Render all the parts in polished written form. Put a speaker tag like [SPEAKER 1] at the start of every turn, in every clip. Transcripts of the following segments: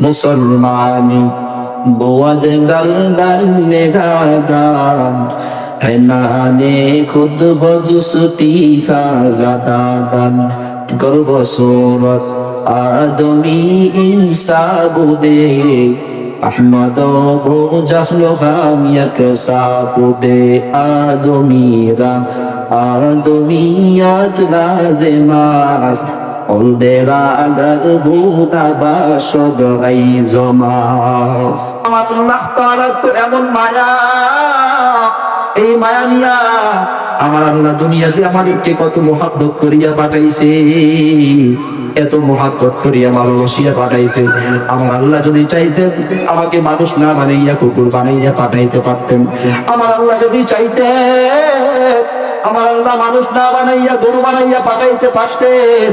[SPEAKER 1] মুসলমানি بود گلبن نگردان حنانه خود با دوستی کا زدادن گرب صورت آدمی انسا بوده احمد و جهل هم یکسا بوده آدمیت لازم است ওদেরা বুদা বাসদ গাইজমাস আমার আল্লাহ তাআলার তো এমন মায়া, এই মায়া নিয়া আমার আল্লাহ দুনিয়াতে আমাদেরকে কত মহব্বত করিয়া পাঠাইছে, এত মহব্বত করিয়া ভালোবাসিয়া পাঠাইছে। আমার আল্লাহ যদি চাইতেন আমাকে মানুষ না বানাইয়া কুকুর বানাইয়া পাঠাইতে পারতেন। আমার আল্লাহ যদি চাইতেন আমার আল্লাহ মানুষ না বানাইয়া গরু বানাইয়া পাঠাইতে পারতেন।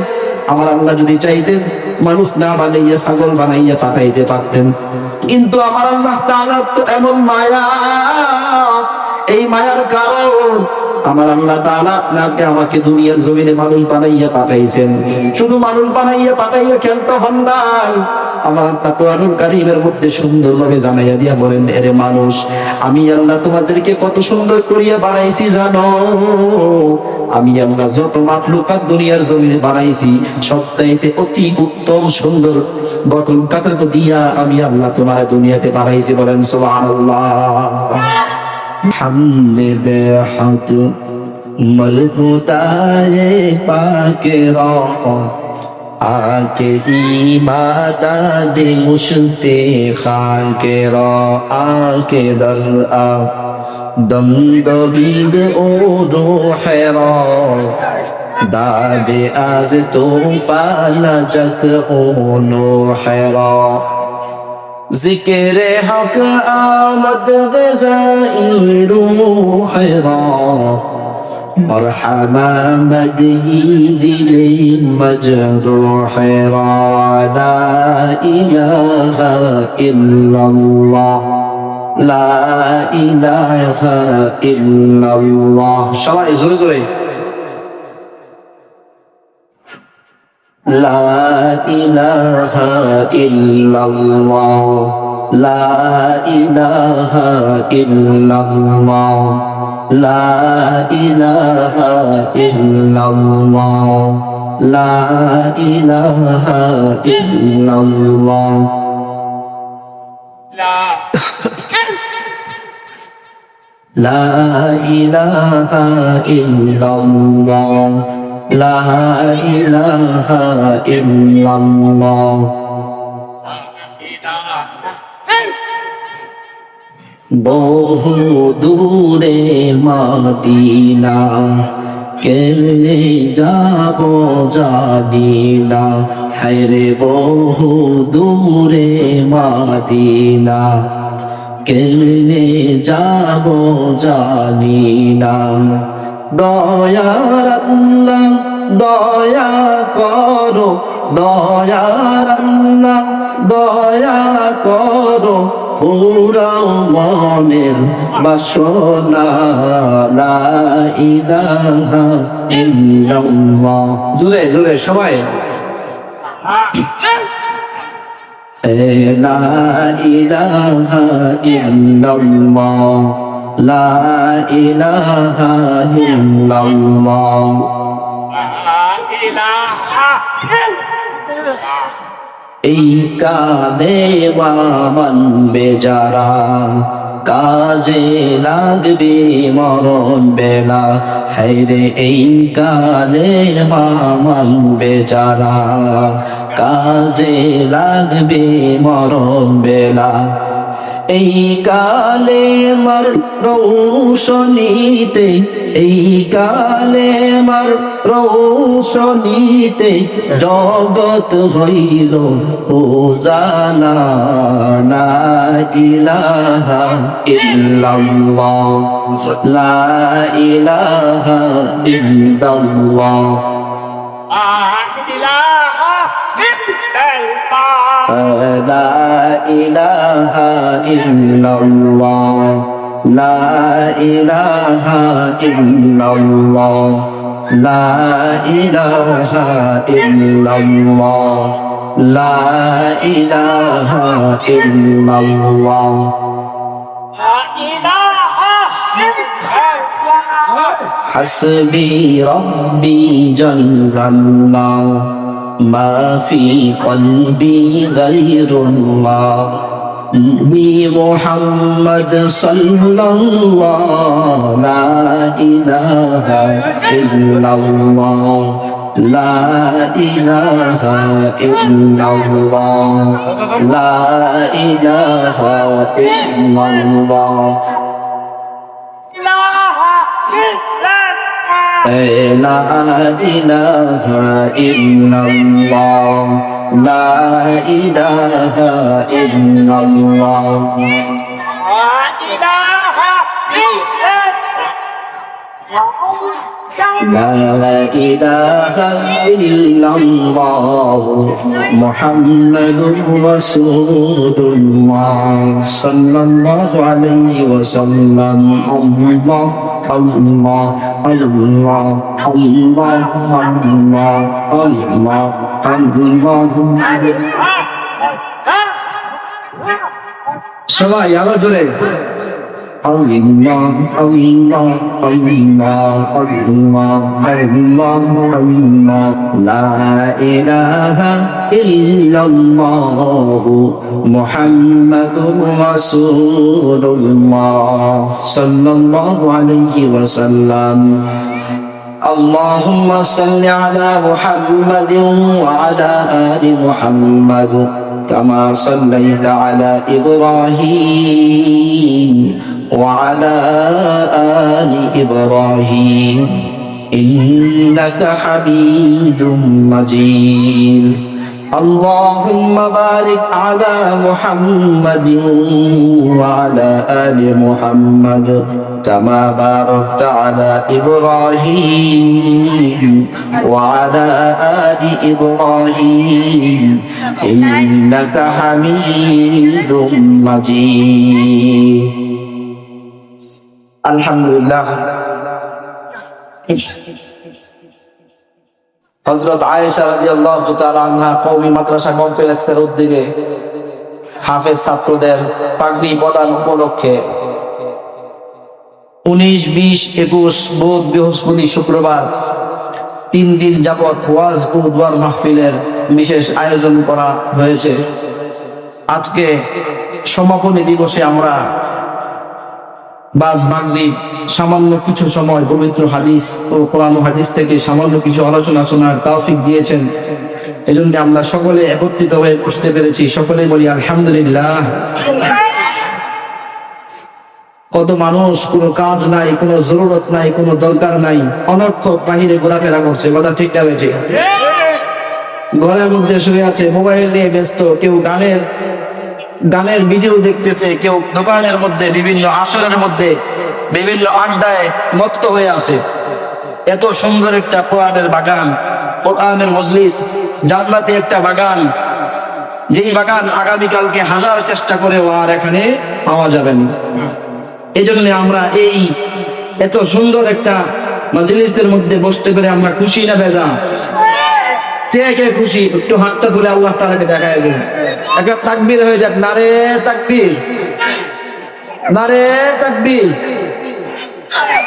[SPEAKER 1] আমার আল্লাহ যদি চাইতেন মানুষ না বানাইয়া ছাগল বানাইয়া পাঠাইতে পারতেন। কিন্তু আমার আল্লাহ তাআলার তো এমন মায়া, এই মায়ার কারণ আমার আল্লাহ তাআলা আপনাকে আমাকে দুনিয়ার জমিনে মানুষ বানাইয়া পাঠাইছেন। শুধু মানুষ বানাইয়া পাঠাইয়া কেন তো হন নাই, আমার কোরআনুল কারীমের মধ্যে সুন্দরভাবে জানাইয়া দিয়া বলেন, এরে মানুষ আমি আল্লাহ তোমাদেরকে কত সুন্দর করিয়া বানাইছি জানো? আমি আল্লাহ যত মাখলুকাত দুনিয়ার জমিনে বানাইছি সবচাইতে অতি উত্তম সুন্দর গঠন কাঠামো দিয়া আমি আল্লাহ তোমার দুনিয়াতে বানাইছি। বলেন সুবহানাল্লাহ। হামদে বেহাদ মলফুতায়ে পাকে রহ आके इबादत मुश्ते खाके रो आके दर आ दम दबीब ओ रूह रो दादे आज तूफान जत ओ नूह रो जिक्र हक आमद गज़ाई रूह रो مرحبا بدی دل مجروح را لا إله إلا الله لا إله إلا الله সবাই জোরে জোরে لا إله إلا الله لا إله إلا الله لا إله إلا الله لا إله إلا الله لا إله إلا الله لا إله إلا الله বহু দূরে মদিনা কেমনে যাব জানি না, হায়রে বহু দূরে মদিনা কেমনে যাব জানি না। দয়ার আল্লাহ দয়া করো, দয়ার আল্লাহ দয়া করো, পুরাও মনের বাসনা লা ইলাহা ইল্লাল্লাহ। জোরে জোরে সবাই লা ইলাহা ইল্লাল্লাহ লা ইলাহা ইল্লাল্লাহ এই কাঁদে মানবে যারা কাজে লাগবে মরণ বেলা, হায়রে এই কালে মানবে যারা কাজে লাগবে মরণ বেলা। এই কালে মার রৌশনীতে এই কালে মার রৌশনীতে জগৎ হইল উজালা লা ইলাহা ইল্লাল্লাহ লা ইলাহা ইল্লাল্লাহ لا إله إلا الله لا إله إلا الله لا إله إلا الله লা ইলাহা ইল্লাল্লাহ হাসবি রব্বি জাল্লাল্লাহ মা ফি কলবি গায়রুল্লাহ بمحمد صلى الله لا إله إلا الله لا إله إلا الله لا إله إلا الله لا إله إلا الله لا إله إلا الله لا إله إلا الله محمد رسول الله صلى الله عليه وسلم الله الله الله الله الله الله সবাই আরো জোরে Allah, Allah, Allah, Allah, Allah, Allah, La ilaha illallah, Muhammadur Rasulullah, sallallahu alayhi wa sallam. اللهم صل على محمد وعلى آل محمد كما صليت على إبراهيم وعلى آل إبراهيم إنك حميد مجيد اللهم بارك على محمد وعلى آل محمد كما باركت على إبراهيم وعلى آل إبراهيم إنك حميد مجيد الحمد لله হযরত আয়েশা রাদিয়াল্লাহু তাআলা আনহা কওমি মাদ্রাসা কমপ্লেক্সের উদ্যোগে হাফেজ ছাত্রদের পাগড়ি প্রদান উপলক্ষে 19, 20, 21 বুধ বৃহস্পতি শুক্রবার 3 দিন যাবত ওয়াজ ও দোয়ার মাহফিলের বিশেষ আয়োজন করা হয়েছে। আজকে সমাপনী দিবসে আমরা বাদ মাগরিব সামান্য কিছু সময় পবিত্র হাদিস ও কোরআন ও হাদিস থেকে সামান্য কিছু আলোচনা শোনার তৌফিক দিয়েছেন। এজন্য আমরা সকলে একত্রিত হয়ে বসতে পেরেছি। সকলে বলি আলহামদুলিল্লাহ। কত মানুষ কোনো কাজ নাই, কোনো জরুরত নাই, কোনো দরকার নাই, অনর্থক বাহিরে ঘোরাফেরা করছে, কথা ঠিক না বেঠিক? ঘরের মধ্যে শুয়ে আছে, মোবাইল নিয়ে ব্যস্ত, কেউ গানের ভিডিও দেখতেছে, কেউ দোকানের মধ্যে বিভিন্ন আসরের মধ্যে বিভিন্ন আড্ডায় মত্ত হয়ে আছে। এত সুন্দর একটা কোরআনের বাগান, কোরআনের মজলিস, জান্নাতে একটা বাগান, যেই বাগান আগামীকালকে হাজার চেষ্টা করেও আর এখানে পাওয়া যাবে না। এই জন্য আমরা এই এত সুন্দর একটা মজলিসের মধ্যে বসতে পেরে আমরা খুশি না বেজার? কে কে খুশি? একটু হাতটা তুলে আল্লাহ তাআলাকে দেখায় দিন। একটা তাকবীর হয়ে যাক, নারে তাকবীর, নারে তাকবীর।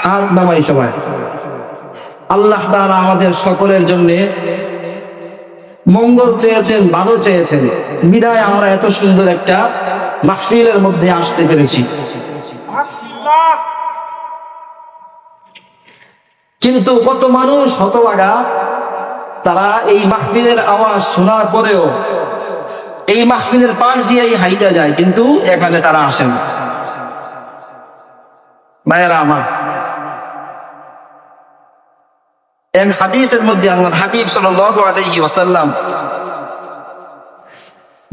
[SPEAKER 1] হাত নামাই সবাই। আল্লাহ তাআলা আমাদের সকলের জন্য মঙ্গল চেয়েছেন, ভালো চেয়েছেন, বিদায় আমরা এত সুন্দর একটা মাহফিলের মধ্যে আসতে পেরেছি। কিন্তু কত মানুষ হতভাগা, তারা এই মাহফিলের আওয়াজ শোনার পরেও এই মাহফিলের পাশ দিয়েই হাইটা যায়, কিন্তু এখানে তারা আসেন না। ভাইয়েরা আমার, এক হাদিসের মধ্যে আল্লাহর হাবিব সাল্লাল্লাহু আলাইহি ওয়াসাল্লাম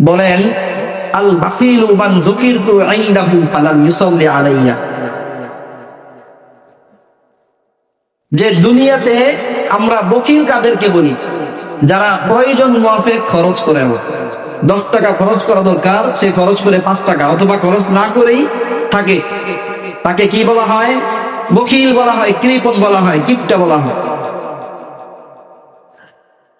[SPEAKER 1] বলেন, আল বাখিলু মান যুকিরতু ইনদাহু ফালাম ইউসাল্লি আলাইয়া। যে দুনিয়াতে আমরা বখিল কাদেরকে বলি? যারা প্রয়োজন মাফিক খরচ করে। 10 টাকা খরচ করা দরকার, সে খরচ করে 5 টাকা, অথবা খরচ না করেই থাকে, তাকে কি বলা হয়? বখিল বলা হয়, কৃপণ বলা হয়, কিপটা বলা হয়।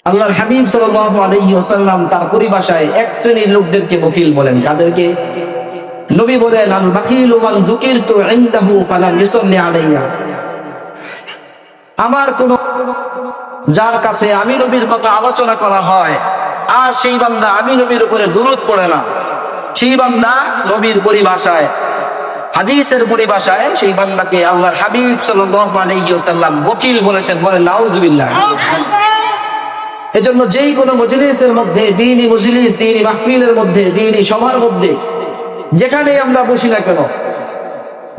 [SPEAKER 1] আল্লাহর হাবিব সাল্লাল্লাহু আলাইহি ওয়াসাল্লাম তার পরিভাষায় এক শ্রেণীর লোকদেরকে বখিল বলেন। কাদেরকে? নবী বলেন, আল বাখিলু মান যুকিরতু ইনদাহু ফালাম ইউসাল্লি আলাইয়া। আমার কোন যার কাছে আমি নবীর কথা আলোচনা করা হয় আর সেই বান্দা আমি নবীর উপরে দুরূদ পড়ে না, সেই বান্দা নবীর পরিভাষায়, হাদিসের পরিভাষায় সেই বান্দাকে আল্লাহর হাবিব সাল্লাল্লাহু আলাইহি ওয়াসাল্লাম বকিল বলেছেন। বলেন নাউজুবিল্লাহ। এজন্য যেই কোনো মজলিসের মধ্যে, দ্বীনি মজলিস, দ্বীনি মাহফিলের মধ্যে, দ্বীনি সভার মধ্যে, যেখানেই আমরা বসি না কেন,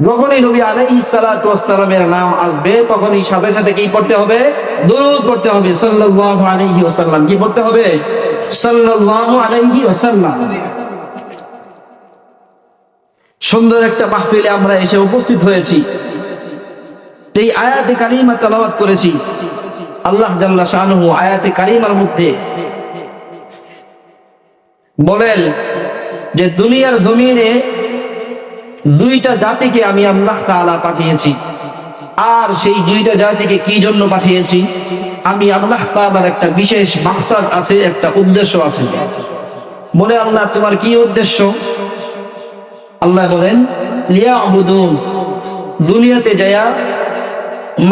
[SPEAKER 1] যখনই নবী আলাইহিস সালাতু ওয়াস সালামের নাম আসবে তখনই সাথে সাথে কি পড়তে হবে? দুরূদ পড়তে হবে সাল্লাল্লাহু আলাইহি ওয়াসাল্লাম। কি পড়তে হবে? সাল্লাল্লাহু আলাইহি ওয়াসাল্লাম। সুন্দর একটা মাহফিলে আমরা এসে উপস্থিত হয়েছি, এই আয়াতে কারিমা তেলাওয়াত করেছি। আল্লাহ জাল্লা শানুহু আয়াতে কারিমার মধ্যে বলেন যে দুনিয়ার জমিনে দুইটা জাতিকে আমি আল্লাহ তাআলা পাঠিয়েছি। আর সেই দুইটা জাতিকে কি জন্য পাঠিয়েছি? আমি আল্লাহ তাআলার একটা বিশেষ মাকসাদ আছে, একটা উদ্দেশ্য আছে। বলে আল্লাহ তোমার কি উদ্দেশ্য? আল্লাহ বলেন লিয়াবুদুন, দুনিয়াতে যায়া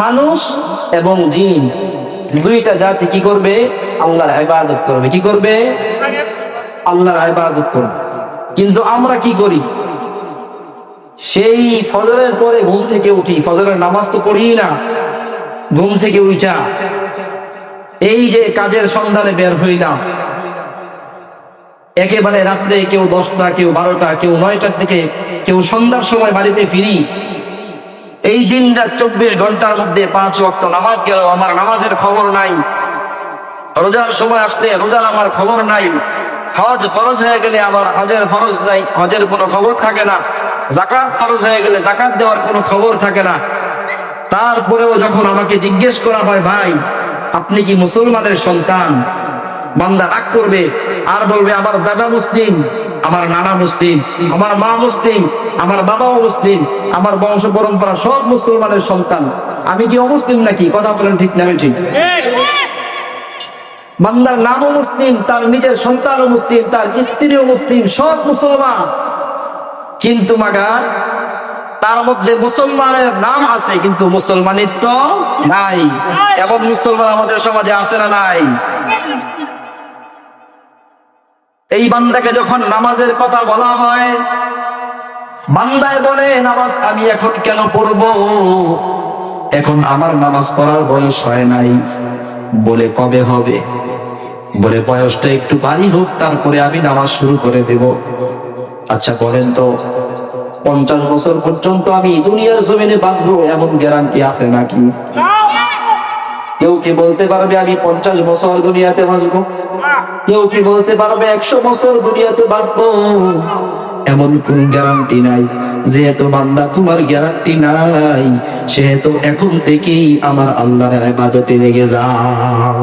[SPEAKER 1] মানুষ এবং জিন দুইটা জাতি কি করবে? আল্লাহর ইবাদত করবে। কি করবে? আল্লাহর ইবাদত করবে। কিন্তু আমরা কি করি? সেই ফজরের পরে ঘুম থেকে উঠি, ফজরের নামাজ তো পড়ি না, ঘুম থেকে উঠা এই যে কাজের সন্ধানে বের হইলাম, একেবারে রাত্রে কেউ 10টা, কেউ 12টা, কেউ 9টার দিকে, কেউ সন্ধ্যার সময় বাড়িতে ফিরি। এই দিনটা 24 ঘন্টার মধ্যে 5 ওয়াক্ত নামাজ গেল, আমার নামাজের খবর নাই। রোজার সময় আসলে রোজার আমার খবর নাই। হজ ফরজ হয়ে গেলে আবার হজের ফরজ নাই, হজের কোনো খবর থাকে না। যাকাত ফরজ হয়ে গেলে যাকাত দেওয়ার কোনো খবর থাকে না। তারপরেও যখন আমাকে জিজ্ঞেস করা হয়, ভাই আপনি কি মুসলমানের সন্তান? বান্দা রাগ করবে আর বলবে আমার দাদা মুসলিম, আমার নানা মুসলিম, আমার মা মুসলিম, আমার বাবাও মুসলিম, আমার বংশ পরম্পরা সব মুসলমানের সন্তান, আমি কি অমুসলিম নাকি? কথা বলেন ঠিক না ঠিক? বান্দার নামও মুসলিম, তার নিজের সন্তানও মুসলিম, তার স্ত্রীও মুসলিম, সব মুসলমান, কিন্তু মাগার তার মধ্যে মুসলমানের নাম আছে কিন্তু মুসলমানিত্ব নাই। এমন মুসলমান আমাদের সমাজে আছে না নাই? এই বান্দাকে যখন নামাজের কথা বলা হয়, বান্দায় বলে নামাজ আমি এখন কেন পড়বো? এখন আমার নামাজ পড়ার বয়স হয় নাই। বলে কবে হবে? বলে বয়সটা একটু ভারী হোক, তারপরে আমি নামাজ শুরু করে দেব। আচ্ছা বলেন তো, 50 বছর পর্যন্ত আমি দুনিয়ার জমিনে বাঁচবো এমন গ্যারান্টি আছে নাকি? কেউ কি বলতে পারবে আমি 50 বছর দুনিয়াতে বাঁচবো? কেউ কি বলতে পারবে 100 বছর দুনিয়াতে বাঁচবো? এমন কোন গ্যারান্টি নাই। যেহেতু বান্দা তোমার গ্যারান্টি নাই, সেহেতু এখন থেকেই আমার আল্লাহর ইবাদতে লেগে যাও।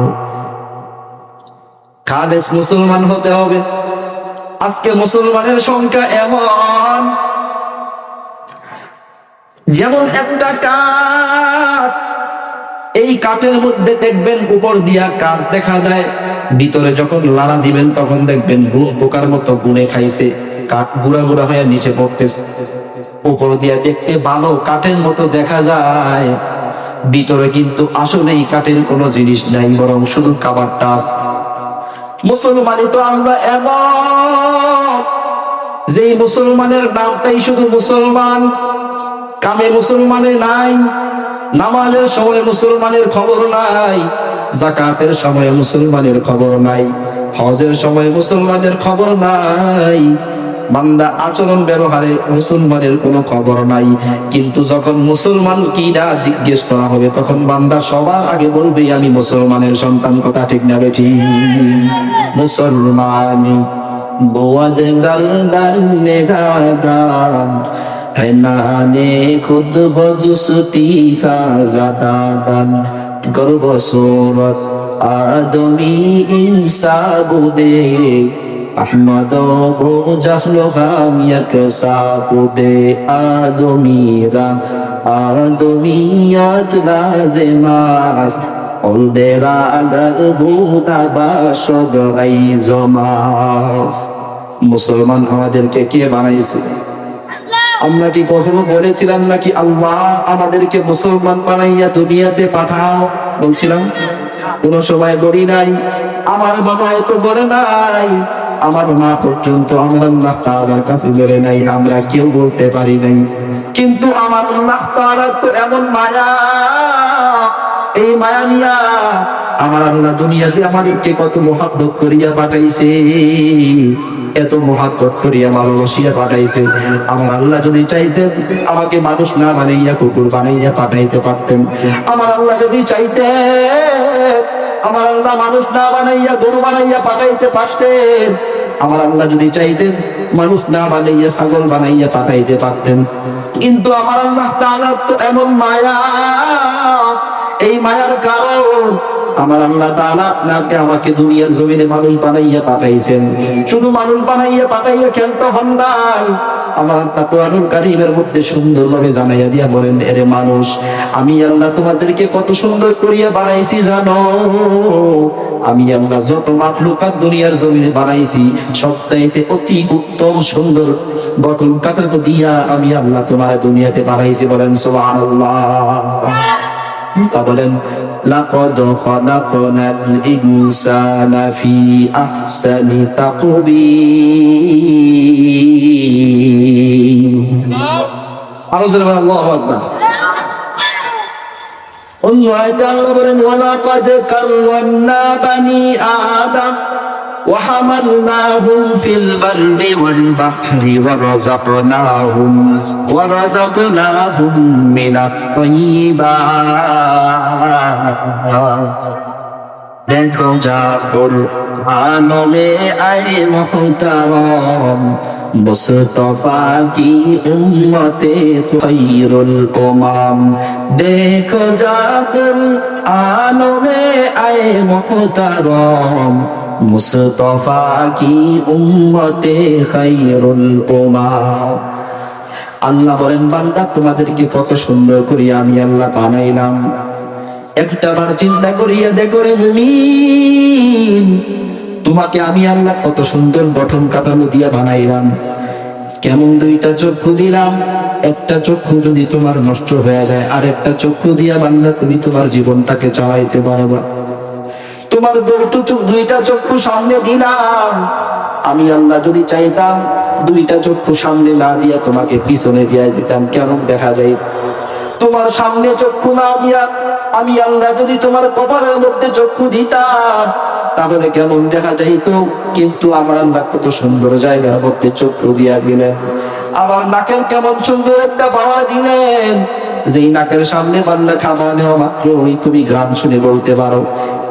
[SPEAKER 1] খালেস মুসলমান হতে হবে। আজকে মুসলমানের সংখ্যা এমন, যেমন একটা কাঠ, এই কাঠের মধ্যে দেখবেন উপর দিয়া কাঠ দেখা যায়, ভিতরে যখন লাড়া দিবেন তখন দেখবেন গুড় পোকার মতো গুনে খাইছে, কাঠ গুড়া গুড়া হয়ে নিচে পড়তেছে। উপর দিয়া দেখতে ভালো কাঠের মতো দেখা যায়, ভিতরে কিন্তু আসলেই কাঠের কোনো জিনিস নাই, বরং শুধু কাবারটা আছে। মুসলমানই তো আমরা এমন, যেই মুসলমানের নামটাই শুধু মুসলমান, কামে মুসলমানে নাই, নামাজের সময় মুসলমানের খবর নাই, যাকাতের সময় মুসলমানের খবর নাই, হজের সময় মুসলমানের খবর নাই, বান্দা আচরণ ব্যবহারে মুসলমানের কোনো খবর নাই। কিন্তু যখন মুসলমান কি না জিজ্ঞেস করা হবে, তখন বান্দা সবার আগে বলবে আমি মুসলমানের সন্তান। কথা ঠিক না বেঠিক? মুসলমানি বোয়াদ গালদান নেগাদান হেনানে খুদ বদুসতি ফাজাদান গর্ব সুরত আদমি ইনসাবুদে আহমদ ও জাহলো হাম ইয়াকসাবুদে আদমিরা আদমিয়াত লাজেমাস মুসলমান আমাদেরকে কে বানাইছে? আমরা কি কখনো বলেছিলাম নাকি আল্লাহ আমাদেরকে মুসলমান বানাইয়া দুনিয়াতে পাঠাও? বলছিলাম? কোন সময় বলি নাই। আমার বাবা তো বলে নাই, আমার মা পর্যন্ত আমার আল্লাহ তাআলার কাছে বলে নাই, আমরা কেউ বলতে পারি নাই। কিন্তু আমার আল্লাহ তাআলার তো এমন মায়া, এই মায়া নিয়া আমার আল্লাহ দুনিয়াতে আমাদেরকে কত মহব্বত করিয়া পাঠাইছে, এত মহব্বত করিয়া ভালোবাসিয়া পাঠাইছে। আমার আল্লাহ যদি চাইতেন আমাকে মানুষ না বানাইয়া কুকুর বানাইয়া পাঠাইতে পারতেন। আমার আল্লাহ যদি চাইতেন আমার আল্লাহ মানুষ না বানাইয়া গরু বানাইয়া পাঠাইতে পারতেন। আমার আল্লাহ যদি চাইতেন মানুষ না বানাইয়া ছাগল বানাইয়া পাঠাইতে পারতেন। কিন্তু আমার আল্লাহ তাআলার তো এমন মায়া, এই মায়ার কারণ আমার আল্লাহ তাআলা আপনাকে আমাকে দুনিয়ার জমিনে মানুষ বানাইয়া পাঠাইছেন। শুধু মানুষ বানাইয়া পাঠাইয়া খেলতে হন নাই, আমার আল্লাহ কোরআনুল কারীমের মধ্যে সুন্দরভাবে জানাইয়া দিয়া বলেন, এরে মানুষ, আমি আল্লাহ তোমাদেরকে কত সুন্দর করিয়া বানাইছি জানো? আমি আল্লাহ যত মাখলুকাত দুনিয়ার জমিনে বানাইছি সবচাইতে অতি উত্তম সুন্দর গঠন কাঠামো দিয়া আমি আল্লাহ তোমার দুনিয়াতে বানাইছি। বলেন সুবহানাল্লাহ। বলেন লাকাদ খালাকনাল ইনসানা ফি আহসানি তাকবীর। আল্লাহু আকবার। অন্য আয়াতে আল্লাহ বলেন ওয়ালাকাদ কাররামনা বানি আদম ওয়া হামালনাহুম ফিল বাররি ওয়াল বাহরি ওয়া রাযাকনাহুম মিনাত তাইয়্যিবাত। দেখো যাকুর আনমে আয়ে মুহতারাম মুস্তাফা কি উম্মতে খায়রুল উমাম। দেখো যাকুর আনমে আয়ে মুহতারাম মুস্তাফা কি উম্মতে খায়রুল উমাম। আল্লাহ বলেন বান্দা তোমাদেরকে কত সুন্দর করিয়া আমি আল্লাহ বানাইলাম। একটাবার চিন্তা করিয়া দেখো রে মুমিন, তোমাকে আমি আল্লাহ কত সুন্দর গঠন কাঠামো দিয়া বানাইলাম। কেমন দুইটা চক্ষু দিলাম, একটা চক্ষু যদি তোমার নষ্ট হয়ে যায় আর একটা চক্ষু দিয়া বান্দা তুমি তোমার জীবনটাকে চালাইতে পারবা। তোমার দুইটা চক্ষু সামনে দিলাম, আমি আল্লাহ যদি চাইতাম দুইটা চক্ষু সামনে না দিয়া তোমাকে পিছনে দিয়া দিতাম, কেমন দেখা যায়? তোমার সামনে চক্ষু না দিয়া আমি আল্লাহ যদি তোমার কপালের মধ্যে চক্ষু দিতাম তাহলে কেমন দেখা যাইতো? কিন্তু আমার আল্লাহ কত সুন্দর জায়গার মধ্যে চক্ষু দিয়া দিলেন। আমার নাকের কেমন সুন্দর একটা পাওয়া দিলেন, যেই নাকের সামনে বান্দা খাবার নেওয়া মাত্র তুমি গান শুনে বলতে পারো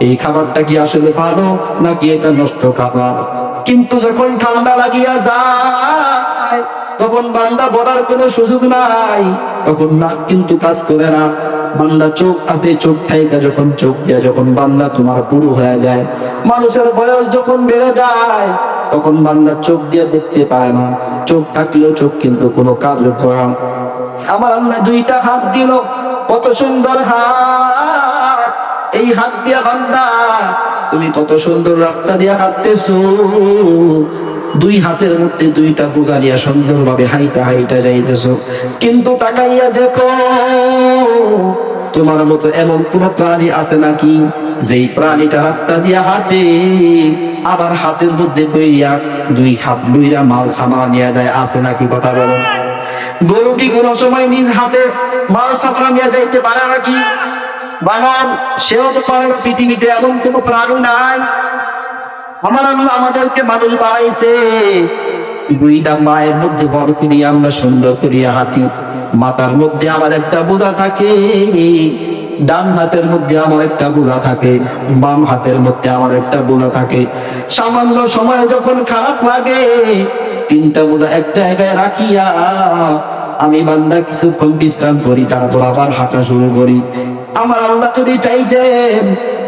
[SPEAKER 1] এই খাবারটা কি আসলে ভালো নাকি এটা নষ্ট খাবার। কিন্তু যখন ঠান্ডা লাগিয়া যায় তখন বান্দা বলার কোনো সুযোগ নাই, তখন নাক কিন্তু কাজ করে না। বান্দা চোখ আছে, চোখ থাইকা যখন চোখ দিয়া যখন বান্দা তোমার পুরো হয়ে যায়, মানুষের বয়স যখন বেড়ে যায় তখন বান্দা চোখ দিয়ে দেখতে পায় না, চোখ থাকলেও চোখ কিন্তু কোনো কাজ করে না। আমার আল্লাহ দুইটা হাত দিল, কত সুন্দর হাত। এই হাত দিয়া বান্দা তুমি কত সুন্দর রাস্তা দিয়া হাঁটতেছো, দুই হাতের মধ্যে দুইটা বোঝা নিয়ে সুন্দরভাবে হাইটা হাইটা যাইতেছো। কিন্তু তাকাইয়া দেখো তোমার মতো এমন কোন প্রাণী আছে নাকি যেই প্রাণীটা রাস্তা দিয়া হাঁটে আবার হাতের মধ্যে কইয়া দুই হাত দুইটা মাল সামানা নিয়ে যায়? আছে নাকি? কথা বলো। গরু কি কোনো সময় নিজ হাতে মাল সামানা নিয়ে যাইতে পারে নাকি? বানান সেও তো পারে না। পৃথিবীতে এমন কোন প্রাণী নাই। আমার আল্লাহ আমাদেরকে মানুষ বানাইছে দুইটা মায়ের মধ্যে বড় করিয়া আমরা সুন্দর করিয়া হাঁটি। মাথার মধ্যে আমার একটা বোঝা থাকে, ডান হাতের মধ্যে আমার একটা বোঝা থাকে, বাম হাতের মধ্যে আমার একটা বোঝা থাকে। সামান্য সময় যখন খারাপ লাগে তিনটা বোঝা এক জায়গায় রাখিয়া আমি বান্দা কিছুক্ষণ বিশ্রাম করি, তারপর আবার হাঁটা শুরু করি। আমার আল্লাহ যদি চাইতেন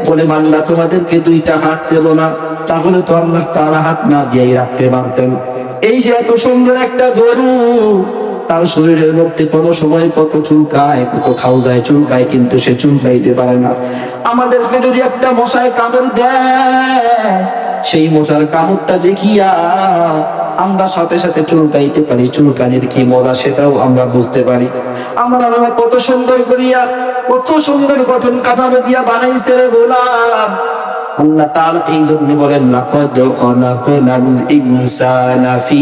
[SPEAKER 1] বলে বান্দা তোমাদেরকে দুইটা হাত দেব না, তাহলে তো আল্লাহ তাআলা হাত না দিয়েই রাখতে পারতেন। এই যে এত সুন্দর একটা গরু, তার শরীরের মধ্যে কোনো সময় কত চুলকায়, কত খাওয়ায় চুলকায়, কিন্তু সে চুলকাইতে পারে না। আমাদেরকে যদি একটা মশায় কামড় দেয়, সেই মশার কামড়টা দেখিয়া আমরা সাথে সাথে চুলকাইতে পারি, চুলকানির কি মজা সেটাও আমরা বুঝতে পারি। আমার আল্লাহ কত সুন্দর করিয়া, কত সুন্দর গঠন কাঠামো দিয়া বানাইছে রে গোলাম। আল্লাহ তাআলা এই জন্য বলেন, লাকাদ খালাকনাল ইনসানা ফি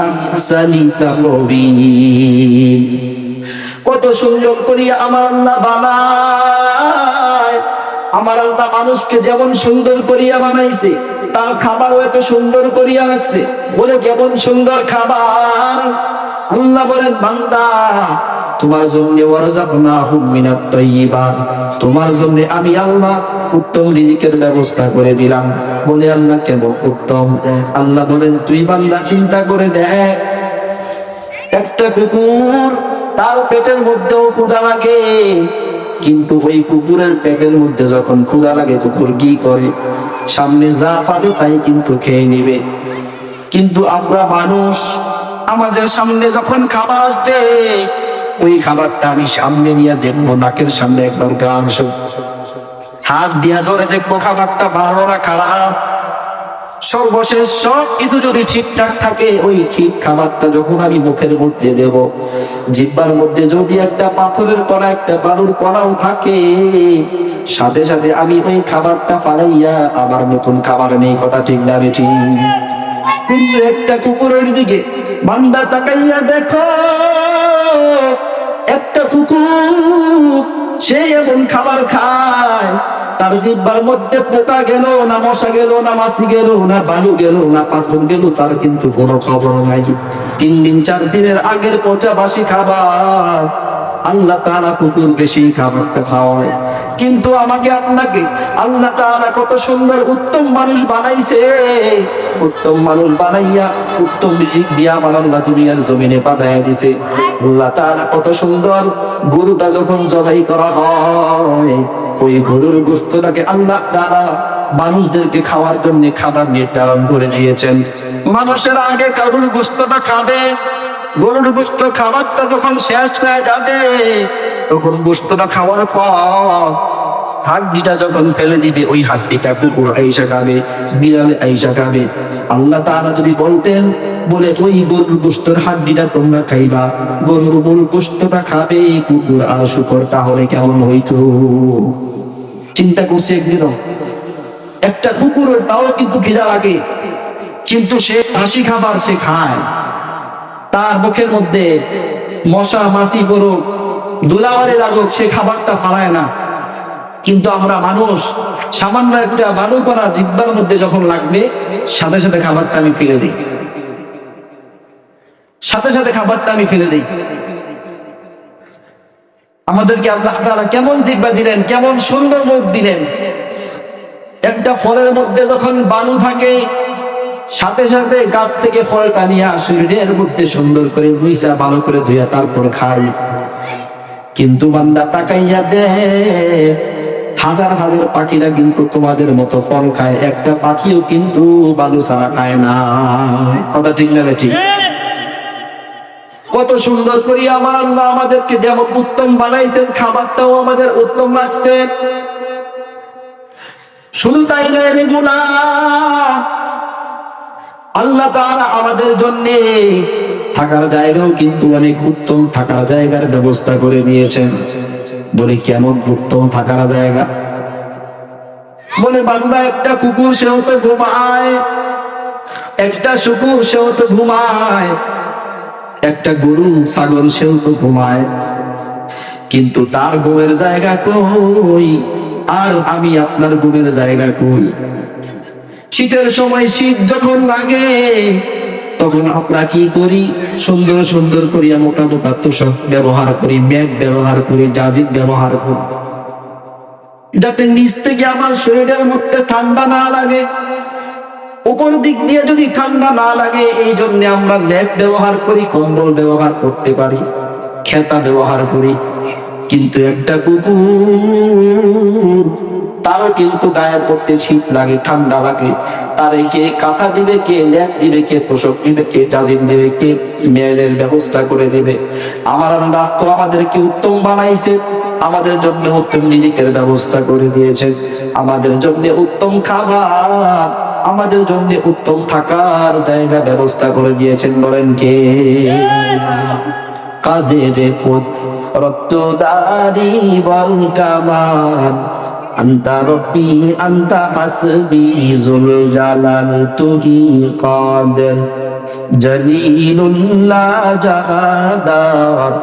[SPEAKER 1] আহসানি তাকওয়িম। কত সুন্দর করিয়া আমার আল্লাহ বানায়। আমার আল্লাহ মানুষকে যেমন সুন্দর করিয়া বানাইছে, তার খাবারও এত সুন্দর করিয়া রাখছে। বলে কেমন সুন্দর খাবার। আল্লাহ বলেন, বান্দা তোমার জন্য ওয়ারযাকনাহুম মিনাত তাইয়্যিবাত, তোমার জন্য আমি আল্লাহ উত্তম রিজিকের ব্যবস্থা করে দিলাম। বলে আল্লাহ কেমন উত্তম? আল্লাহ বলেন, তুই বান্দা চিন্তা করে দেখ, একটা কুকুর, তার পেটের মধ্যেও ক্ষুধা লাগে, কিন্তু ওই কুকুরের পেটের মধ্যে যখন ক্ষুধা লাগে, কুকুর কি করে? সামনে যা পাবে তাই কিন্তু খেয়ে নিবে। কিন্তু আমরা মানুষ, আমাদের সামনে যখন খাবার আসবে, ওই খাবারটা আমি সামনে নিয়ে দেখবো, নাকের সামনে একবার গান, হাত দিয়া ধরে দেখবো খাবারটা ভালো না খারাপ। সর্বশেষ সব কিছু যদি ঠিকঠাক থাকে, ওই ঠিক খাবারটা যখন আমি মুখের মধ্যে দেব, জিহ্বার মধ্যে যদি একটা পাথরের কণা, একটা বালুর কণাও থাকে, সাথে সাথে আমি ওই খাবারটা ফালাইয়া আবার নতুন খাবার নেই। কথা ঠিক না বেঠিক? কিন্তু একটা কুকুরের দিকে বান্দা তাকাইয়া দেখো, একটা কুকুর সে এমন খাবার খায়, তার জিহ্বার মধ্যে পোকা গেল না, মশা গেল না, মাছি গেল না, বালু গেল না, পাথর গেল, তার কিন্তু কোনো খবর নাই। 3 দিন 4 দিনের আগের পচা বাসি খাবার আল্লাহ তাআলা কুকুর বেশি খাবারটা খাওয়ায়। কিন্তু আমাকে আপনাকে আল্লাহ তাআলা কত সুন্দর উত্তম মানুষ বানাইছে। উত্তম মানুষ বানাইয়া উত্তম রিজিক দিয়া আমার আল্লাহ দুনিয়ার জমিনে পাঠাইয়া দিছে। আল্লাহ তাআলা কত সুন্দর, গরুটা যখন জবাই করা হয়, ওই গরুর গোশতটাকে আল্লাহ তাআলা মানুষদেরকে খাওয়ার জন্য খাবার নির্ধারণ করে দিয়েছেন। মানুষের আগে গরুর গোশতটা খাবে, গরুর গোশত খাবারটা যখন শেষ হয়ে যাবে, তখন গোশতটা খাওয়ার পর হাড্ডিটা যখন ফেলে দিবে, ওই হাড্ডিটা কুকুর আইসা খাবে, বিড়াল আইসা খাবে। আল্লাহ তাআলা যদি বলতেন, বলে ওই গরুর গোশতের হাড্ডিটা তোমরা খাইবা, গরুর মূল গোশতটা খাবে কুকুর আর শূকর, তাহলে কেমন হইতো? চিন্তা করছে একদিনও? একটা কুকুরের তাও কিন্তু খিদা লাগে, কিন্তু সে হাসি খাবার সে খায়, তার মুখের মধ্যে মশা মাছি পড়ুক, ধুলাবালি লাগুক, সে খাবারটা ফালায় না। কিন্তু আমরা মানুষ, সামান্য একটা বালু কণা জিহ্বার মধ্যে যখন লাগবে, সাথে সাথে খাবারটা আমি ফেলে দিই, সাথে সাথে খাবারটা আমি ফেলে দিই। আমাদেরকে আল্লাহ তাআলা কেমন জিহ্বা দিলেন, কেমন সুন্দর মুখ দিলেন। একটা ফলের মধ্যে যখন বালু থাকে, সাথে সাথে গাছ থেকে ফলটা নিয়ে শরীরের মধ্যে সুন্দর করে ধুইয়া, ভালো করে ধুইয়া তারপর খাই। কিন্তু বান্দা তাকাইয়া দে, হাজার হাজার পাখিরা কিন্তু তোমাদের মতো ফল খায়, একটা পাখিও কিন্তু বালু ছাড়া খায় না। কথা ঠিক না ঠিক? কত সুন্দর করে আমার আল্লাহ আমাদেরকে যেমন উত্তম বানাইছেন, খাবারটাও আমাদের উত্তম লাগছে। শুধু তাই নয় রে গোলাম, আল্লাহ তাআলা আমাদের জন্য থাকার জায়গাও কিন্তু অনেক উত্তম থাকার জায়গার ব্যবস্থা করে দিয়েছেন। বলে কেমন উত্তম থাকার জায়গা? বলে বান্দা একটা কুকুর সেও তো ঘুমায়, একটা শুকুর সেও তো ঘুমায়, একটা গরু ছাগল সেও তো ঘুমায়, কিন্তু তার ঘুমের জায়গা কই? আর আমি আপনার ঘুমের জায়গা কই? শীতের সময় শীত যখন লাগে, তখন আমরা কি করি? সুন্দর সুন্দর করিয়া মোটা মোটা তোষক ব্যবহার করি, ব্যাগ ব্যবহার করি, জাজিদ ব্যবহার করি, যাতে নিচ থেকে আমার শরীরের মধ্যে ঠান্ডা না লাগে, উপর দিক দিয়ে যদি ঠান্ডা না লাগে, এই জন্য আমরা লেপ ব্যবহার করি, কম্বল ব্যবহার করতে পারি, খেতা ব্যবহার করি। কিন্তু একটা কুকুর, তারও কিন্তু গায়ের পড়তে শীত লাগে, ঠান্ডা লাগে, তারে কে কাঁথা দিবে, কে ল্যাপ দিবে, কে তোষক দিবে, কে জাজিম দিবে, কে মেয়ের ব্যবস্থা করে দিবে? আমার আল্লাহ তো আমাদেরকে উত্তম বানাইছে, আমাদের জন্য উত্তম রিজিকের ব্যবস্থা করে দিয়েছেন, আমাদের জন্য উত্তম খাবার, আমাদের জন্য উত্তম থাকার জায়গা ব্যবস্থা করে দিয়েছেন। বলেন কে? কাদের রক্তদারি বল কামান, আন্তা রব্বি আন্তা হাসবি যুল জালাল তুহি কাদের জলিলুল্লাহ জাহাদার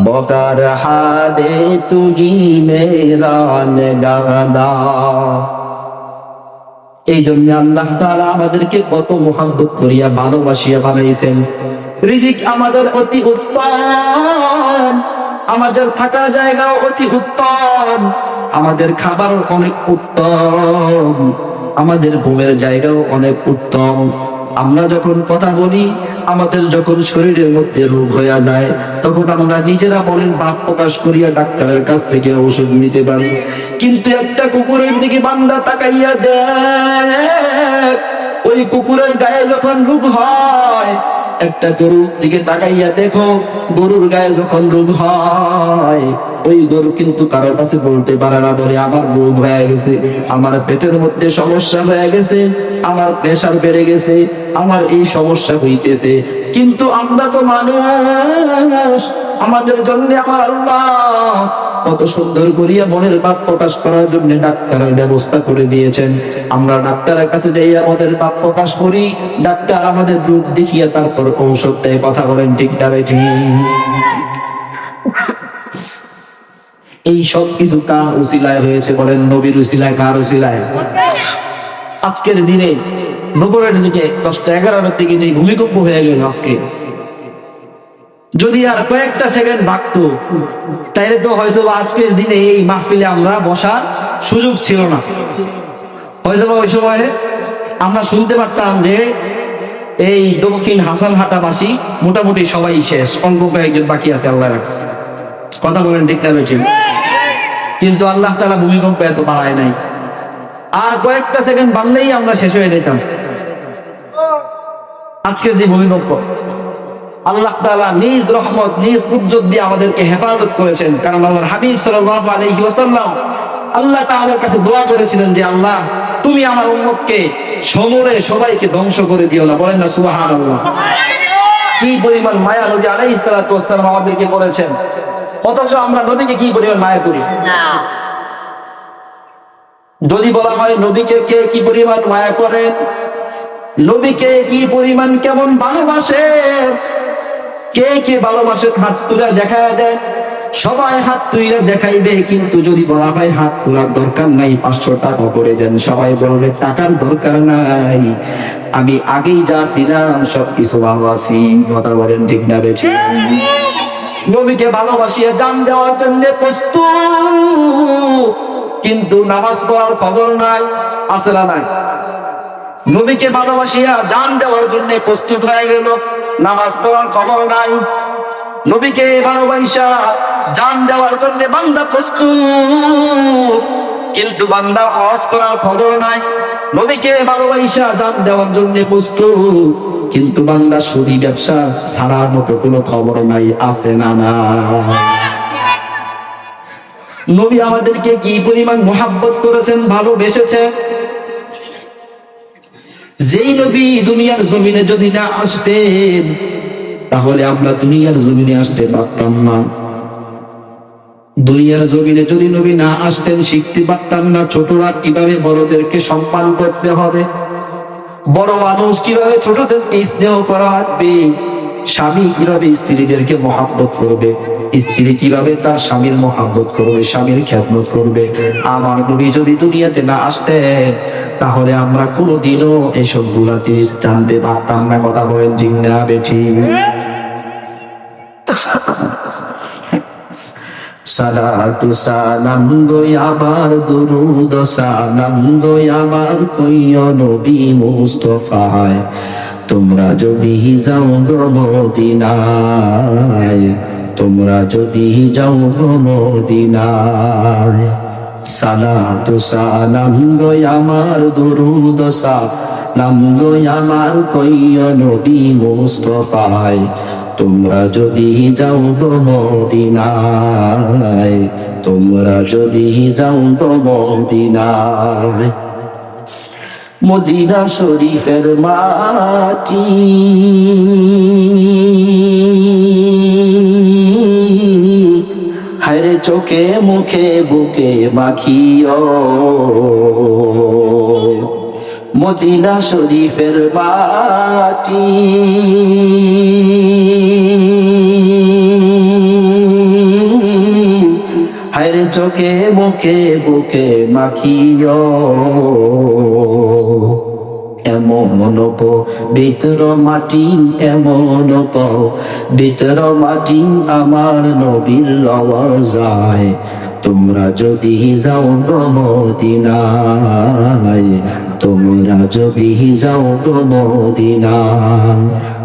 [SPEAKER 1] বকার হাদে তুহি মেরা নিগাহদার। এই জন্য আল্লাহ তাআলা আমাদেরকে কত মুহাব্বত করিয়া ভালোবাসিয়া বানাইছেন। রিজিক আমাদের অতি উত্তম, আমাদের থাকার জায়গাও অতি উত্তম, আমাদের খাবার অনেক উত্তম, আমাদের ঘুমের জায়গাও অনেক উত্তম। আমরা যখন কথা বলি, আমাদের যখন শরীরের মধ্যে রোগ হয়ে যায়, তখন আমরা নিজেরা বলেন ভাব প্রকাশ করিয়া ডাক্তারের কাছ থেকে ঔষধ নিতে পারি। কিন্তু একটা কুকুরের দিকে বান্দা তাকাইয়া দেখ, ওই কুকুরের গায়ে যখন রোগ হয়, একটা গরুর দিকে তাকাইয়া দেখো, গরুর গায়ে যখন রোগ হয়, ওই গরু কিন্তু কারো কাছে বলতে পারে না, বলে আমার রোগ হয়ে গেছে, আমার পেটের মধ্যে সমস্যা হয়ে গেছে, আমার প্রেসার বেড়ে গেছে, আমার এই সমস্যা হইতেছে। কিন্তু আমরা তো মানুষ, আমাদের জন্য আমার আল্লাহ কত সুন্দর করিয়া মনের ভাব প্রকাশ করার জন্য ডাক্তারের ব্যবস্থা করে দিয়েছেন। আমরা ডাক্তারের কাছে যাই, আমাদের ভাব প্রকাশ করি, ডাক্তার আমাদের রোগ দেখিয়ে তারপর ঔষধ দেয়। কথা বলেন ঠিক না বেঠিক? এই সব কিছু কার উসিলায় হয়েছে? বলেন নবীর উসিলায়। কার উসিলায়? আজকের দিনে দুপুরের দিকে 10টা-11টার দিকে যে ভূমিকম্প হয়ে গেল আজকে, যদি আর কয়েকটা সেকেন্ড ভাগতো, তাইলে তো হয়তো আজকের দিনে এই মাহফিলে আমরা বসার সুযোগ ছিল না। হয়তো ওই সময়ে আমরা শুনতে পারতাম যে এই দক্ষিণ হাসানহাটাবাসী মোটামুটি সবাই শেষ, অল্প কয়েকজন বাকি আছে, আল্লাহ রাখছে। কথা বলেন ঠিক না বেঠিক? কিন্তু আল্লাহ তাআলা ভূমিকম্প এত বাড়ায় নাই, আর কয়েকটা সেকেন্ড বাড়লেই আমরা শেষ হয়ে যেতাম। আজকের যে ভূমিকম্প, আল্লাহ তাআলা নিজ রহমত, নিজ কুদরত দিয়ে আমাদেরকে হেফাজত করেছেন। কারণ আল্লাহর হাবিব সাল্লাল্লাহু আলাইহি ওয়াসাল্লাম আল্লাহ তাআলার কাছে দোয়া করেছিলেন যে আল্লাহ, তুমি আমার উম্মতকে সমূলে সবাইকে ধ্বংস করে দিও না। বলেন না সুবহানাল্লাহ? কি পরিমাণ মায়া নবী আলাইহিস সালাতু ওয়াস সালাম আমাদেরকে করেছেন, অথচ আমরা নবীকে কি পরিমাণ মায়া করি। যদি বলা হয় নবীকে কে কি পরিমাণ মায়া করেন, নবীকে কি পরিমাণ কেমন ভালোবাসে, কে কে ভালোবাসে, হাত তুলে দেখায় দেন। সবাই হাত তুলে দেখাইবে, কিন্তু যদি বলা হয় হাত তোলার দরকার নাই, 500 টাকা করে দেন, সবাই বলবে টাকার দরকার নাই, আমি আগেই যা ছিলাম সবকিছু ভালো আছি। কথা বলেন ঠিক না বেঠিক? নবীকে ভালোবাসিয়ে জান দেওয়ার জন্য প্রস্তুত, কিন্তু নামাজ পড়ার খবর নাই, আছে না নাই? নবীকে ভালোবাসিয়া জান দেওয়ার জন্য প্রস্তুত হয়ে গেল, নামাজ পড়ার খবর নাই। নবীকে ভালোবাসা জান দেওয়ার জন্য বান্দা প্রস্তুত, কিন্তু বান্দা হজ করার খবর নাই। নবীকে ভালোবাসা জান দেওয়ার জন্য প্রস্তুত, কিন্তু বান্দা সুদী ব্যবসা ছাড়ার মতো কোনো খবর নাই, আছে না না? নবী আমাদেরকে কি পরিমাণ মুহাব্বত করেছেন, ভালোবেসেছেন। যেই নবী দুনিয়ার জমিনে যদি না আসতেন, তাহলে আমরা দুনিয়ার জমিনে আসতে পারতাম না। দুনিয়ার জমিনে যদি নবী না আসতেন, শিখতে পারতাম না ছোটরা কিভাবে বড়দেরকে সম্মান করতে হবে, বড় মানুষ কিভাবে ছোটদেরকে স্নেহ করা লাগবে, স্বামী কিভাবে স্ত্রীদেরকে মহাব্বত করবে, স্ত্রী কিভাবে তার স্বামীর মহাব্বত করবে, স্বামীর খেদমত করবে। আমার নবী যদি দুনিয়াতে না আসতেন, তাহলে আমরা কোনোদিনও এসব গুলাতে জানতে পারতাম না। কথা বলেন ঠিক না বেঠিক? সালাতু সালাম গই আবার দুরুদ সালাম গই আবার কইও নবী মুস্তাফায়, তোমরা যদি যাও গো মদিনায়, তোমরা যদি যাও গো মদিনায়। সালাতু সালাম গো আমার দুরুদ সালাম গো আমার কইও নবী মুস্তাফায়। তোমরা যদি যাও গো মদিনায়, তোমরা যদি যাও গো মদিনায়। মদিনা শরীফের মাটি হায়রে চোখে মুখে বুকে মাখিও। মদিনা শরীফের মাটি হায়রে চোখে মুখে বুকে মাখিও। এমন পবিত্র মাটি, এমন পবিত্র মাটি আমার নবীর রওজায়। তোমরা যদি যাও গো মদিনায়, তোমরা যদি যাও গো মদিনায়।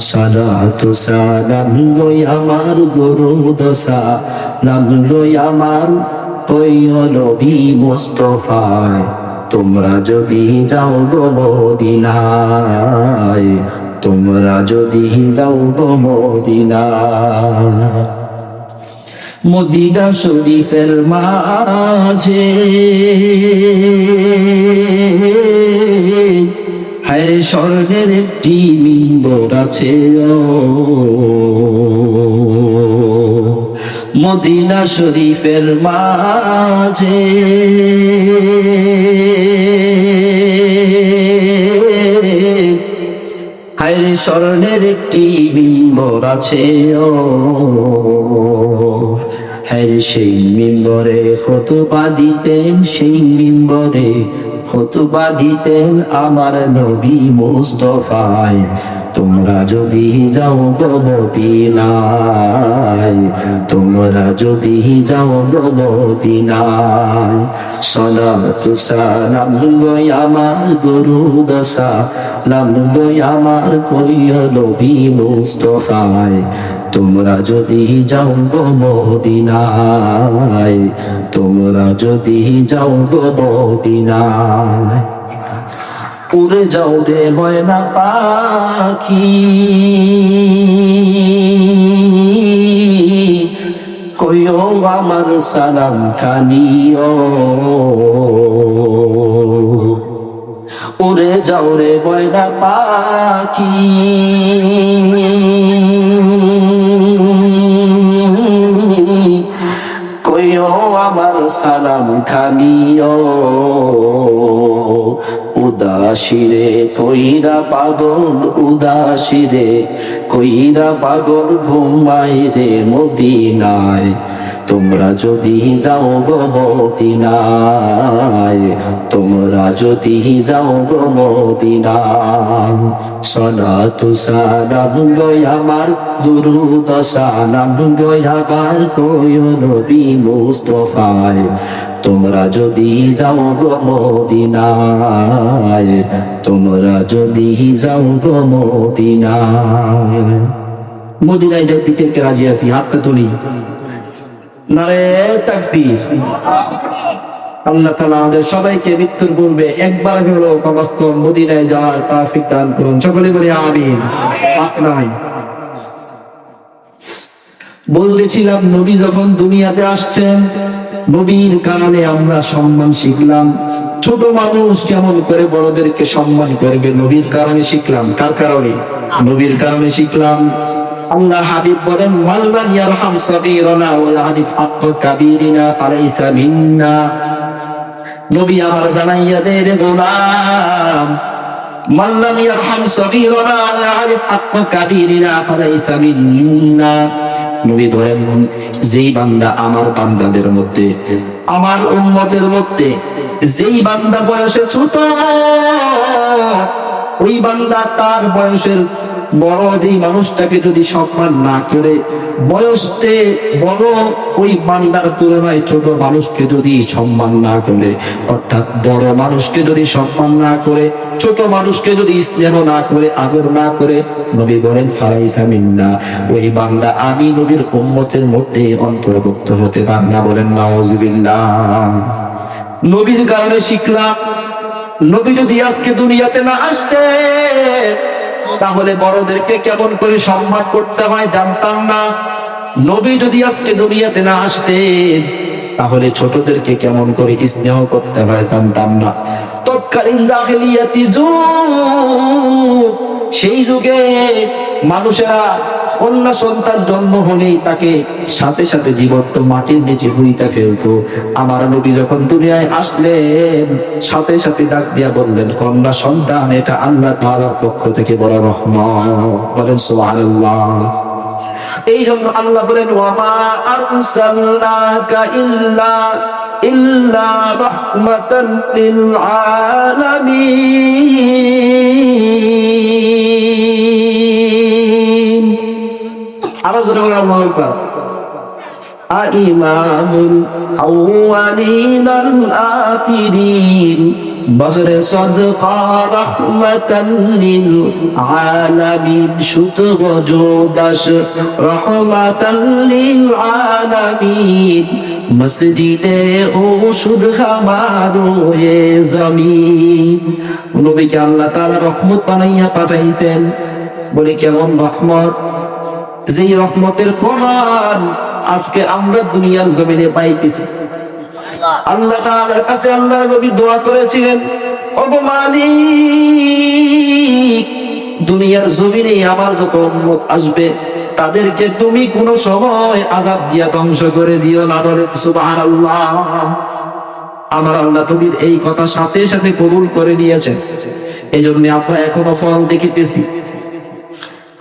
[SPEAKER 1] সালাতু সালাম গো আমার দুরুদ সালাম গো আমার কইও নবী মুস্তাফায়। তোমরা যদি যাও গো মদিনায়, তোমরা যদি যাও গো মদিনায়। মদিনা শরীফের মাঝে হায়রে স্বর্ণের একটি মিম্বর আছে। মদিনা শরীফের মাঝে হায়রে স্বর্ণের একটি মিম্বর আছে। হায়রে সেই মিম্বরে খুতবা দিতেন, সেই মিম্বরে খুতবা দিতেন আমার নবী মুস্তাফায়। তোমরা যদি যাও গো মদিনায়, তোমরা যদি যাও গো মদিনায়। সালাতু সালাম গো আমার দুরুদ সালাম গো আমার কইও নবী মুস্তাফায়। তোমরা যদি যাও গো মদিনায়, তোমরা যদি যাও গো মদিনায়। উড়ে যাও রে ময়না পাখি, কইও আমার সালাম খানিও। উড়ে যাও রে ময়না পাখি, কইও আমার সালাম খানিও। উদাসীরে কইরা পাগল, উদাসীরে কইরা পাগল ঘুমাই রে মদিনায়। তোমরা যদি যাও গো মদিনায়, তোমরা যদি যাও গো মদিনায়। সালাতু সালাম গো আমার দুরুদ সালাম গো আমার কইও নবী মুস্তাফায়। তোমরা যদি যাও গো মদিনায়, তোমরা যদি যাও গো মদিনায়। মদিনায় যাইতে কে রাজি আছি? হাতটা তুলি। নারে তাকবীর। আল্লাহ তাআলা আমাদের সবাইকে মৃত্যুর পূর্বে একবার হলো বাস্তব মদিনায় যাওয়ার তৌফিক দান করুন। সকলে বলি আমিন। আপনাই বলতেছিলাম, নবী যখন দুনিয়াতে আসছেন, নবীর কারণে আমরা সম্মান শিখলাম। ছোট মানুষ কেমন করে বড়দেরকে সম্মান করবে, নবীর কারণে শিখলাম। কার কারণে? নবীর কারণে শিখলাম। আল্লাহ হাবিব বলেন, মাল্লাম ইয়ারহাম সাগীরানা ওয়া ইয়ারিফ হাক্ক কাবীরিনা ফালাইসা মিন্না। নবী আমার জানাইয়া দে রে গোলাম, মাল্লাম ইয়ারহাম সাগীরানা ওয়া ইয়ারিফ হাক্ক কাবীরিনা ফালাইসা মিন্না। নবী বলেন, যেই বান্দা আমার বান্দাদের মধ্যে, আমার উম্মতের মধ্যে যেই বান্দা বয়সে ছোট, ওই বান্দা তার বয়সের বড় যেই মানুষটাকে যদি সম্মান না করে, বয়সে বড় ওই বান্দার তুলনায় ছোট মানুষকে যদি সম্মান না করে, অর্থাৎ বড় মানুষকে যদি সম্মান না করে, ছোট মানুষকে যদি স্নেহ না করে, আদর না করে, নবী বলেন ফালাইসা মিন্না, ওই বান্দা আমি নবীর উম্মতের মধ্যে অন্তর্ভুক্ত হতে পারে না। বলেন নাউজুবিল্লাহ। নবীর কারণে শিখলাম, নবী যদি আজকে দুনিয়াতে না আসতে, তাহলে বড়দেরকে কেমন করে সম্মান করতে হয় জানতাম না। নবী যদি আজকে দুনিয়াতে না আসতেন, তাহলে ছোটদেরকে কেমন করে স্নেহ করতে হয় জানতাম না। তৎকালীন জাহেলিয়াতি যুগ, সেই যুগে মানুষেরা কন্যা সন্তান জন্ম হলেই তাকে সাথে সাথে জীবন্ত মাটির নিচে হুইতে ফেলতো। আমার নবী যখন দুনিয়ায় আসলেন, সাথে সাথে ডাক দিয়া বললেন, কন্যা সন্তান এটা আল্লাহ তাআলার পক্ষ থেকে বড় রহমত। বলেন সুবহানাল্লাহ। এই জন্য আল্লাহ বলেন ওয়ামা আরসালনাকা ইল্লা রাহমাতান লিল আলামিন। আরো জোরে বলেন আল্লাহু আকবার। ইমামুল আউয়ালিন আল আখিরিন বজরে সদকা রহমাতান লিল আলামিন, সুতগ জোদাস রহমাতান লিল আলামিন, মসজিদে ওষুধ খামারো এ জমিন। নবীকে আল্লাহ তাআলা রহমত বানাইয়া পাঠাইছেন। বলে কেমন রহমত? যেই রহমতের প্রমাণ আজকে আমরা দুনিয়ার জমিনে পাইতেছি। আল্লাহ তাআলার কাছে আল্লাহর নবী দোয়া করেছিলেন, ওগো মালিক, দুনিয়ার জমিনে আমার যত উম্মত আসবে তাদেরকে তুমি কোনো সময় আযাব দিয়া ধ্বংস করে দিও না। বলেন সুবহানাল্লাহ। আমার আল্লাহ নবীর এই কথা সাথে সাথে কবুল করে নিয়েছেন। এই জন্য আমরা এখনো ফল দেখিতেছি।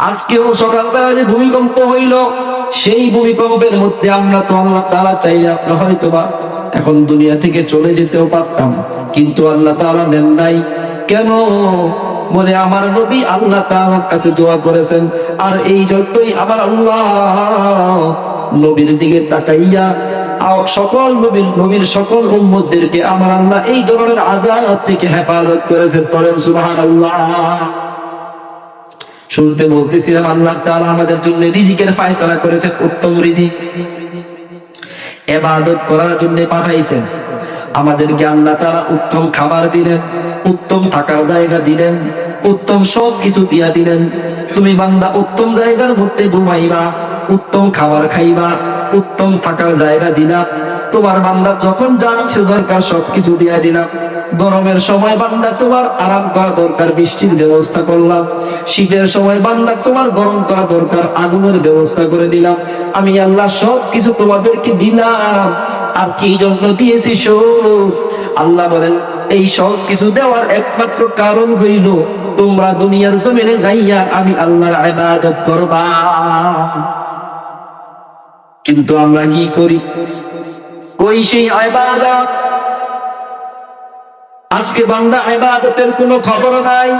[SPEAKER 1] আজকেও সকালবেলা যে ভূমিকম্প হইল, সেই ভূমিকম্পের মধ্যে আমরা তো আল্লাহ তাআলা চাইলে আমরা হয়তোবা এখন দুনিয়া থেকে চলে যেতেও পারতাম, কিন্তু আল্লাহ তাআলা নেন নাই। কেন? বলে আমার নবী আল্লাহ তাআলার কাছে দোয়া করেছেন, আর এই জন্যই আমার আল্লাহ নবীর দিকে তাকাইয়া সকল নবীর সকল উম্মতদেরকে আমার আল্লাহ এই ধরনের আযাব থেকে হেফাজত করেছেন। বলেন সুবহানাল্লাহ। শুরুতে বলতেছিলাম আল্লাহ তাআলা আমাদের জন্য রিজিকের ফয়সালা করেছেন, উত্তম রিজিক ইবাদত করার জন্য পাঠাইছেন। আমাদেরকে আল্লাহ তাআলা উত্তম খাবার দিলেন, উত্তম থাকার জায়গা দিলেন, উত্তম সব কিছু দিয়া দিলেন। তুমি বান্দা উত্তম জায়গার মধ্যে ঘুমাইবা, উত্তম খাবার খাইবা, উত্তম থাকার জায়গা দিলাম। তোমার বান্দা যখন যা কিছু দরকার সবকিছু দিয়া দিলাম। গরমের সময় বান্দা তোমার আরাম করা দরকার, বৃষ্টির ব্যবস্থা করলাম। শীতের সময় বান্দা তোমার গরম করা দরকার, আগুনের ব্যবস্থা করে দিলাম। আমি আল্লাহ সব কিছু তোমাদেরকে দিলাম। আর কি জন্য দিয়েছি? শোন, আল্লাহ বলেন এই সব কিছু দেওয়ার একমাত্র কারণ হইল তোমরা দুনিয়ার জমিনে যাইয়া আমি আল্লাহর ইবাদত করবা। কিন্তু আমরা কি করি? কই সেই ইবাদত? আজকে বান্দা ইবাদতের কোনো খবর নাই।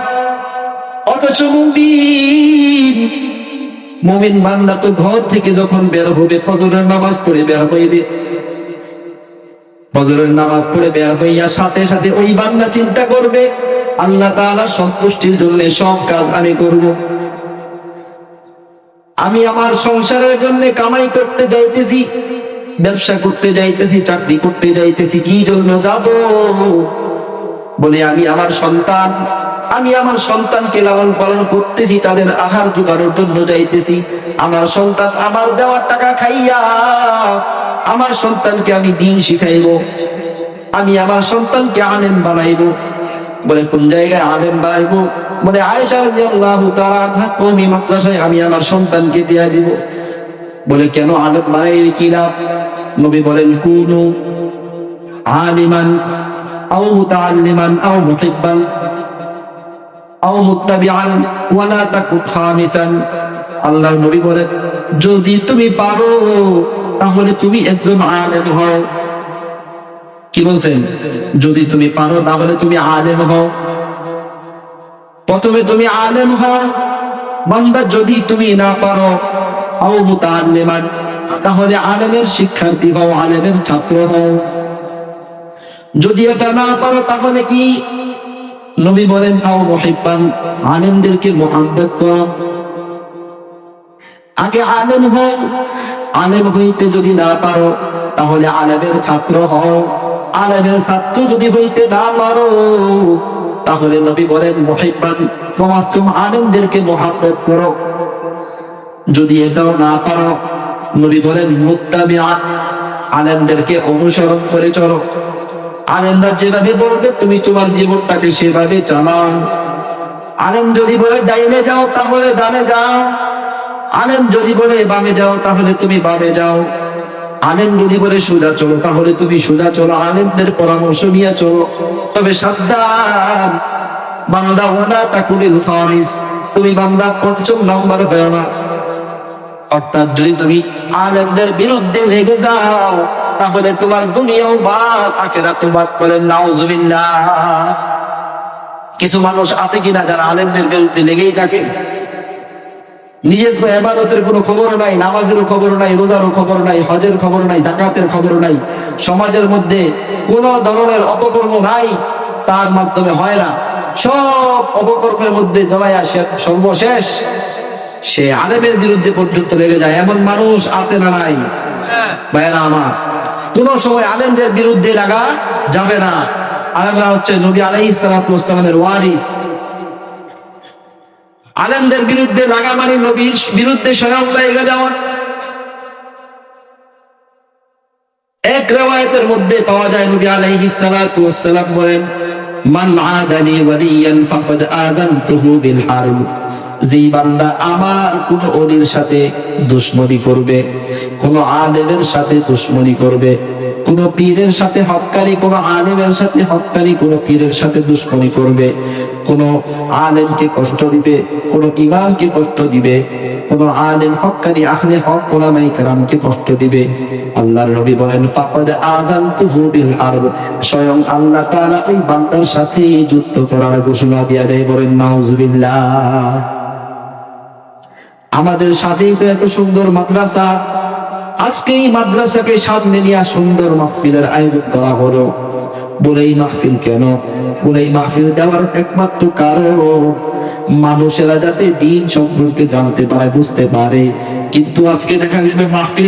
[SPEAKER 1] অথচ মুমিন বান্দা তো ঘর থেকে যখন বের হবে, ফজরের নামাজ পড়ে বের হইবে। ফজরের নামাজ পড়ে বের হইয়া সাথে সাথে ওই বান্দা চিন্তা করবে, আল্লাহ তাআলা সন্তুষ্টির জন্য সব কাজ আমি করব। আমি আমার সংসারের জন্য কামাই করতে যাইতেছি, ব্যবসা করতে যাইতেছি, চাকরি করতে যাইতেছি। কি জন্য যাব? বলে আমি আমার সন্তানকে লালন পালন করতেছি, তাদের আহার জোগানোর জন্য যাইতেছি। আমার সন্তান আমার দেওয়ার টাকা খাইয়া আমার সন্তানকে আমি দিন শিখাইবো, আমি আমার সন্তানকে আলেম বানাইবো। বলে কোন জায়গায় আলেম বানাইবো? বলে আয়েশা রাদিয়াল্লাহু তাআলা আনহা কওমি মাদ্রাসায় আমি আমার সন্তানকে দিয়া দিব। বলে কেন আলেম বানাইলে কি লাভ? নবী বলেন কুনু আলিমান আও মুতাআল্লিমান আও মুহিব্বান আও মুত্তাবিআন ওয়া লা তাকুন খামিসান। আল্লাহর নবী বলেন যদি তুমি পারো তাহলে তুমি একজন আলেম হও। কি বলছেন? যদি তুমি পারো তাহলে তুমি আলেম হও। প্রথমে তুমি আলেম হও, বান্দা যদি তুমি না পারো আও মুতাআল্লিমান, তাহলে আলেমের শিক্ষার্থী হও, আলেমের ছাত্র হও। যদি এটা না পারো তাহলে কি? নবী বলেন আও মুহিব্বান, আলেমদেরকে মুহাব্বত করো। আগে আলেম হও, আলেম হইতে যদি না পারো তাহলে আলেমের ছাত্র হও। আলেমের ছাত্র যদি হইতে না পারো তাহলে নবী বলেন মুহিব্বান, তোমরা আলেমদেরকে মুহাব্বত করো। যদি এটাও না পারো নবী বলেন মুত্তাবিআন, আলেমদেরকে অনুসরণ করে চলো। আলেমরা যেভাবে বলবে তুমি তোমার জীবনটাকে সেভাবে চালাও। আলেম যদি বলে ডাইনে যাও তাহলে ডানে যাও, আলেম যদি বলে বামে যাও তাহলে তুমি বামে যাও, আলেম যদি বলে সোজা চলো তাহলে তুমি সোজা চলো, আলেমদের পরামর্শ নিয়ে চলো। তবে সাবধান, বান্দা ওয়ালা তাকুলিল খামিস, তুমি বান্দা পঞ্চম নম্বর হয় না। অর্থাৎ যদি তুমি আলেমদের বিরুদ্ধে লেগে যাও তাহলে তোমার দুনিয়াও বাদ, আখিরাতও বাদ। বলেন নাউজুবিল্লাহ। কিছু মানুষ আছে কিনা যারা আলেমদের বিরুদ্ধে লেগেই থাকে? নিজের তো ইবাদতের কোনো খবর নাই, নামাজেরও খবর নাই, রোজারও খবর নাই, হজের খবর নাই, যাকাতের খবর নাই, সমাজের মধ্যে কোনো ধরনের অপকর্ম নাই, তার মাধ্যমে হয় না। সব অপকর্মের মধ্যে জমায়া সর্বশেষ সে আলেমের বিরুদ্ধে পর্যন্ত লেগে যায়। এমন মানুষ আছে না নাই? ভাইরা আমার, কোন সময় আলেমদের বিরুদ্ধে লাগা যাবে না। আলেমরা হচ্ছে নবী আলাইহিস সালাতু ওয়াস সালামের ওয়ারিস। আলেমদের বিরুদ্ধে লাগা মানে নবীর বিরুদ্ধে স্বয়ং লেগে যাওয়া। এক riwayat-এর মধ্যে পাওয়া যায় নবী আলাইহিস সালাতু ওয়াস সালাম বলেন, মান আদানি ওয়ালিয়ান ফাকাদ আযানতুহু বিল হারব, যেই বান্দা আমার কোন ওলির সাথে দুশমনি করবে, কোন আলেমের সাথে দুশমনি করবে, কোন পীরের সাথে হক্কানি, কোন আলেমের সাথে হক্কানি, কোন পীরের সাথে দুশমনি করবে, কোন আলেমকে কষ্ট দিবে, কোন ইমামকে কষ্ট দিবে, কোন আলেম হক্কানি আহলে হক উলামায়ে কেরামকে কষ্ট দিবে, আল্লাহর নবী বলেন ফাকাদ আযানতুহু বিল হারব, স্বয়ং আল্লাহ তাআলা এই বান্দার সাথে যুদ্ধ করার ঘোষণা দিয়ে দেয়। বলেন নাউজুবিল্লাহ। আমাদের সাথেই তো এত সুন্দর মাদ্রাসা, আজকে এই মাদ্রাসাকে সামনে নিয়ে সুন্দর মাহফিলের আয়োজন করা হলো। বলে এই মাহফিল কেন? বলে এই মাহফিল দেওয়ার একমাত্র কারণ মানুষেরা যাতে দ্বীন সম্পর্কে জানতে পারে, বুঝতে পারে। কিন্তু আজকে দেখা যাবে মাহফিল